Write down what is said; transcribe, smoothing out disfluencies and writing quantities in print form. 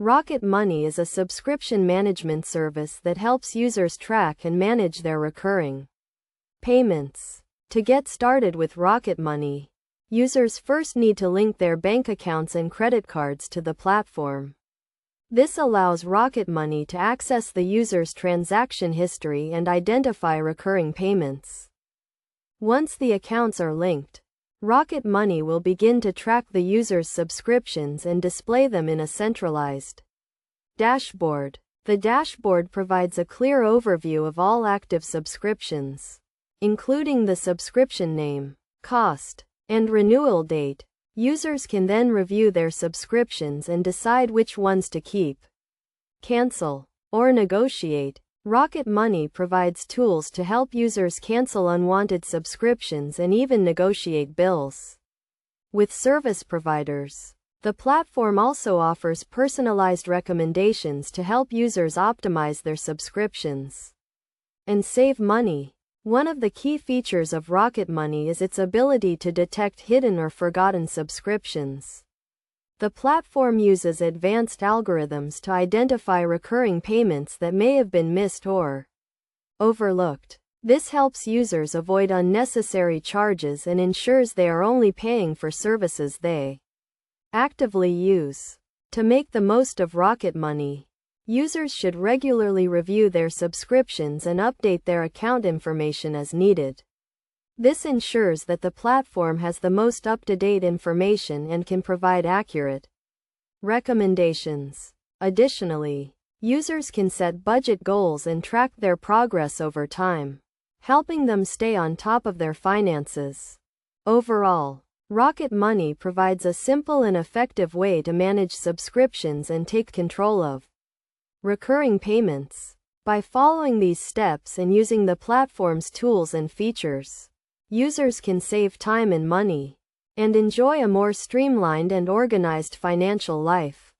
Rocket Money is a subscription management service that helps users track and manage their recurring payments. To get started with Rocket Money, users first need to link their bank accounts and credit cards to the platform. This allows Rocket Money to access the user's transaction history and identify recurring payments. Once the accounts are linked, Rocket Money will begin to track the user's subscriptions and display them in a centralized dashboard. The dashboard provides a clear overview of all active subscriptions, including the subscription name, cost, and renewal date. Users can then review their subscriptions and decide which ones to keep, cancel, or negotiate. Rocket Money provides tools to help users cancel unwanted subscriptions and even negotiate bills with service providers. The platform also offers personalized recommendations to help users optimize their subscriptions and save money. One of the key features of Rocket Money is its ability to detect hidden or forgotten subscriptions. The platform uses advanced algorithms to identify recurring payments that may have been missed or overlooked. This helps users avoid unnecessary charges and ensures they are only paying for services they actively use. To make the most of Rocket Money, users should regularly review their subscriptions and update their account information as needed. This ensures that the platform has the most up-to-date information and can provide accurate recommendations. Additionally, users can set budget goals and track their progress over time, helping them stay on top of their finances. Overall, Rocket Money provides a simple and effective way to manage subscriptions and take control of recurring payments. By following these steps and using the platform's tools and features, users can save time and money and enjoy a more streamlined and organized financial life.